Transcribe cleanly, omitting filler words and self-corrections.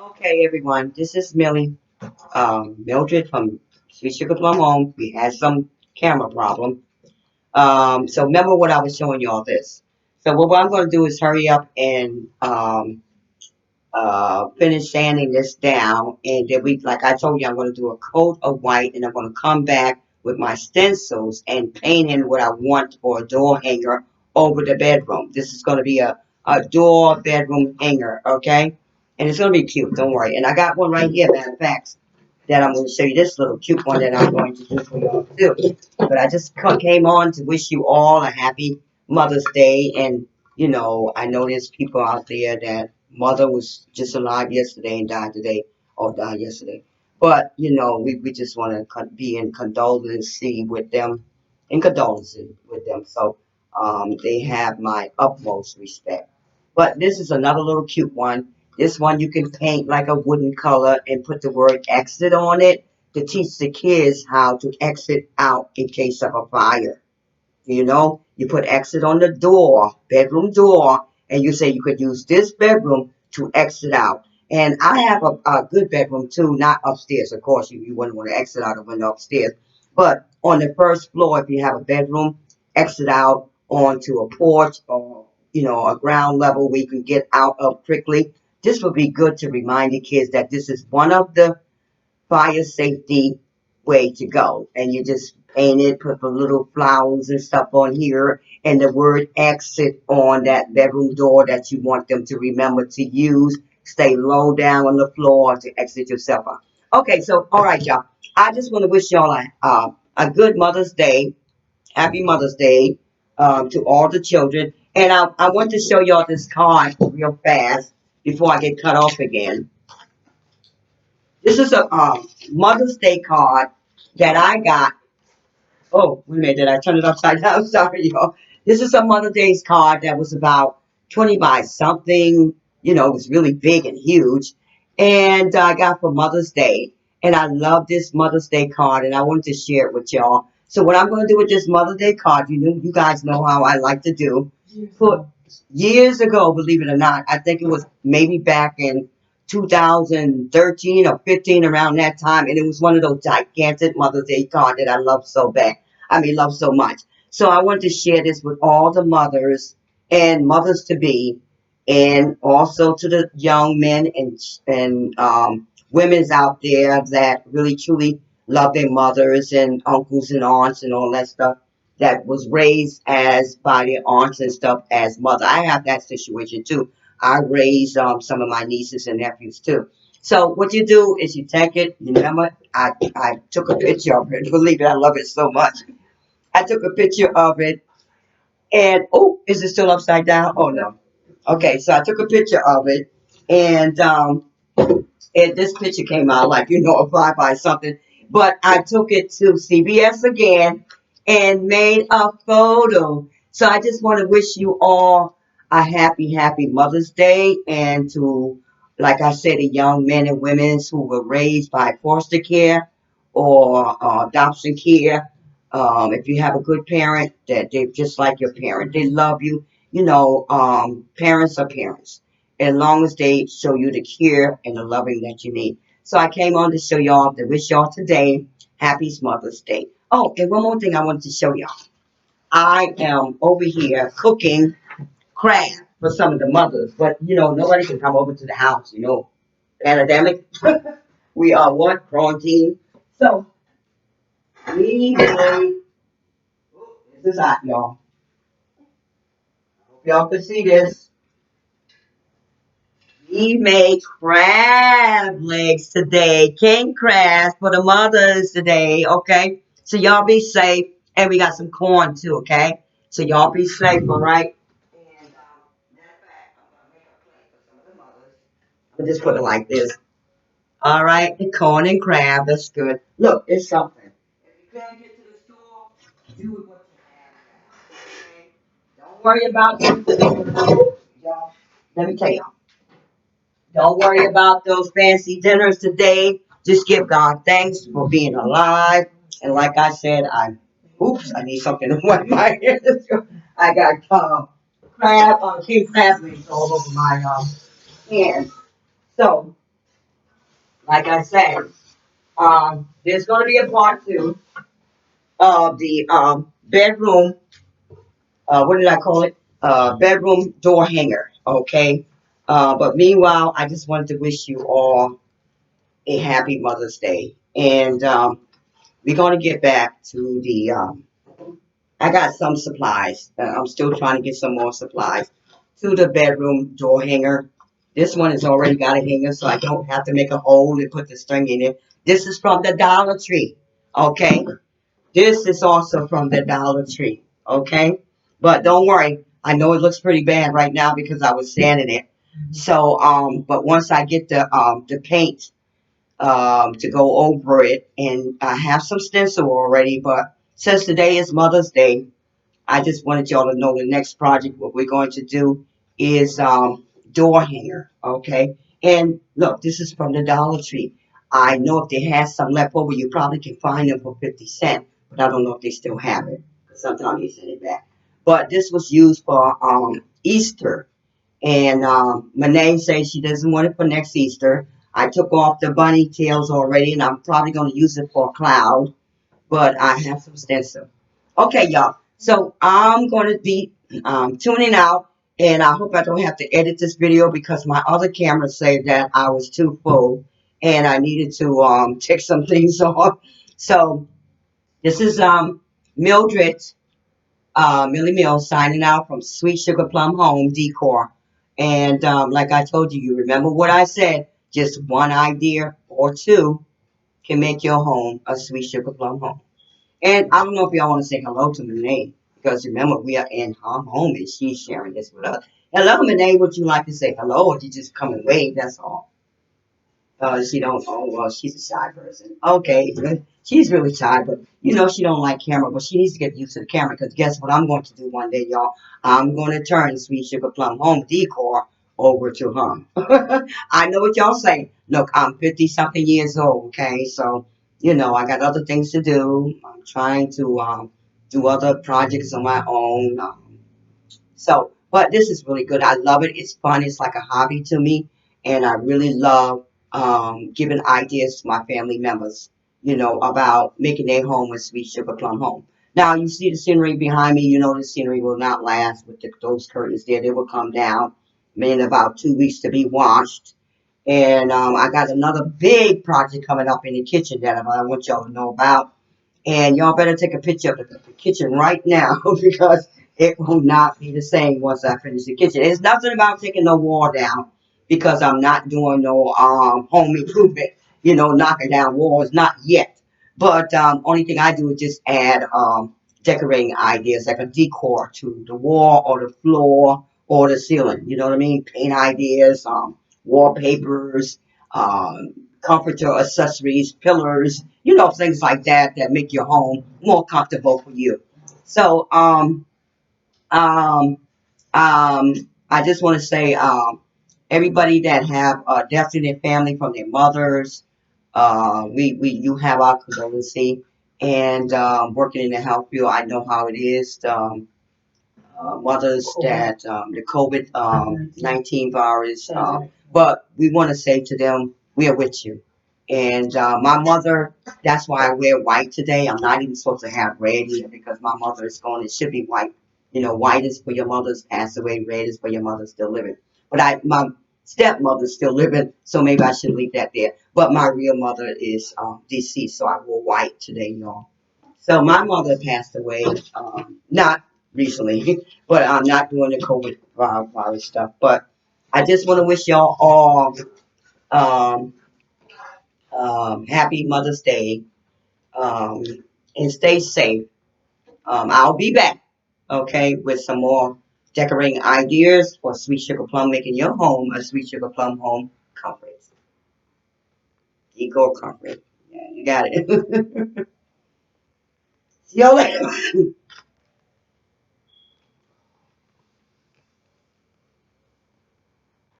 Okay, everyone, this is Mildred from Sweet Sugar Plum Home. We had some camera problem. So remember what I was showing y'all this. So what I'm going to do is hurry up and finish sanding this down, and then like I told you, I'm going to do a coat of white, and I'm going to come back with my stencils and paint in what I want for a door hanger over the bedroom. This is going to be a door bedroom hanger, okay? And it's going to be cute, don't worry. And I got one right here, matter of fact, that I'm going to show you, this little cute one that I'm going to do for y'all too. But I just came on to wish you all a happy Mother's Day. And, I know there's people out there that mother was just alive yesterday and died today, or died yesterday. But, we just want to be in condolency with them, in condolences with them. So they have my utmost respect. But this is another little cute one. This one you can paint like a wooden color and put the word exit on it to teach the kids how to exit out in case of a fire. You put exit on the door, bedroom door, and you say you could use this bedroom to exit out. And I have a good bedroom too, not upstairs. Of course, you wouldn't want to exit out of window upstairs. But on the first floor, if you have a bedroom, exit out onto a porch or, a ground level where you can get out of quickly. This would be good to remind the kids that this is one of the fire safety way to go. And you just paint it, put the little flowers and stuff on here, and the word exit on that bedroom door that you want them to remember to use. Stay low down on the floor to exit yourself out. Okay, so all right, y'all. I just want to wish y'all a good Mother's Day. Happy Mother's Day to all the children. And I want to show y'all this card real fast before I get cut off again. This is a Mother's Day card that I got. Oh, wait a minute, did I turn it upside down? Sorry, y'all. This is a Mother's Day card that was about 20 by something. It was really big and huge. And I got for Mother's Day. And I love this Mother's Day card, and I wanted to share it with y'all. So what I'm going to do with this Mother's Day card, you guys know how I like to do. Put years ago, believe it or not, I think it was maybe back in 2013 or 15 around that time, and it was one of those gigantic Mother's Day cards that I love so bad. I mean, love so much. So I want to share this with all the mothers and mothers to be, and also to the young men and women's out there that really truly love their mothers and uncles and aunts and all that stuff that was raised as by their aunts and stuff as mother. I have that situation too. I raised some of my nieces and nephews too. So what you do is you take it. You remember, I took a picture of it. Believe it, I love it so much. I took a picture of it, and oh, is it still upside down? Oh no. Okay, so I took a picture of it, and this picture came out like a five by something. But I took it to CBS again and made a photo. So I just want to wish you all a happy, happy Mother's Day, and to, like I said, the young men and women who were raised by foster care or adoption care. If you have a good parent, that they're just like your parent, they love you. Parents are parents as long as they show you the care and the loving that you need. So I came on to show y'all, to wish y'all today happy Mother's Day. Oh, and one more thing I wanted to show y'all. I am over here cooking crab for some of the mothers, but nobody can come over to the house, pandemic. We are what? Quarantine. So we made, this is hot, y'all. Hope y'all can see this. We made crab legs today, king crabs for the mothers today, okay? So y'all be safe, and we got some corn too, okay? So y'all be safe, all right? And matter of fact, I'm gonna make a plate for some of the mothers. I'm just put it like this. All right, the corn and crab, that's good. Look, it's something. If you can't get to the store, do with what you have. Okay? Don't worry about them. Y'all, let me tell y'all. Don't worry about those fancy dinners today. Just give God thanks for being alive. And like I said, I need something to wipe my hands. I got king crab legs all over my hands. So like I said, there's going to be a part two of the bedroom. What did I call it? Bedroom door hanger. Okay. But meanwhile, I just wanted to wish you all a happy Mother's Day, and we're going to get back to the. I got some supplies. I'm still trying to get some more supplies to the bedroom door hanger. This one has already got a hanger, so I don't have to make a hole and put the string in it. This is from the Dollar Tree. Okay. This is also from the Dollar Tree. Okay. But don't worry. I know it looks pretty bad right now because I was sanding it. So, but once I get the paint to go over it, and I have some stencil already, but since today is Mother's Day, I just wanted y'all to know the next project, what we're going to do is door hanger, okay? And look, this is from the Dollar Tree. I know if they have some left over, you probably can find them for 50 cents, but I don't know if they still have it. Sometimes they send it back. But this was used for Easter, and Monet says she doesn't want it for next Easter. I took off the bunny tails already, and I'm probably going to use it for a cloud, but I have some stencil. Okay, y'all. So I'm going to be tuning out, and I hope I don't have to edit this video because my other camera said that I was too full, and I needed to take some things off. So this is Mildred Millie Mills signing out from Sweet Sugar Plum Home Decor. And like I told you, you remember what I said? Just one idea or two can make your home a Sweet Sugar Plum Home. And I don't know if y'all want to say hello to Renee, because remember, we are in her home and she's sharing this with us. Hello, Renee. Would you like to say hello, or you just come and wave? That's all. She don't. Oh well, she's a shy person. Okay, she's really shy, but she don't like camera. But she needs to get used to the camera. Because guess what I'm going to do one day, y'all? I'm going to turn Sweet Sugar Plum Home Decor over to her. I know what y'all say. Look, I'm 50 something years old. Okay, so I got other things to do. I'm trying to do other projects on my own. So, but this is really good. I love it. It's fun. It's like a hobby to me, and I really love giving ideas to my family members. About making their home a sweet sugar plum home. Now you see the scenery behind me. You know the scenery will not last with those curtains there. They will come down in about 2 weeks to be washed. And I got another big project coming up in the kitchen that I want y'all to know about. And y'all better take a picture of the kitchen right now because it will not be the same once I finish the kitchen. It's nothing about taking no wall down because I'm not doing no home improvement, knocking down walls, not yet. But only thing I do is just add decorating ideas like a decor to the wall or the floor or the ceiling. You know what I mean? Paint ideas, wallpapers, comforter accessories, pillars, things like that that make your home more comfortable for you. So, um, I just want to say, everybody that have death in their family from their mothers, you have our condolences. And working in the health field, I know how it is. Mothers that the COVID 19 virus. But we want to say to them, we are with you. And my mother, that's why I wear white today. I'm not even supposed to have red here because my mother is gone. It should be white. White is for your mother's passed away, red is for your mother's still living. But my stepmother's still living, so maybe I should leave that there. But my real mother is deceased, so I wore white today, y'all. So my mother passed away, not recently, but I'm not doing the COVID virus stuff. But I just want to wish y'all all um, happy Mother's Day, um, and stay safe. I'll be back, okay, with some more decorating ideas for Sweet Sugar Plum, making your home a Sweet Sugar Plum home comfort. Decor comfort. Yeah, you got it. See you later.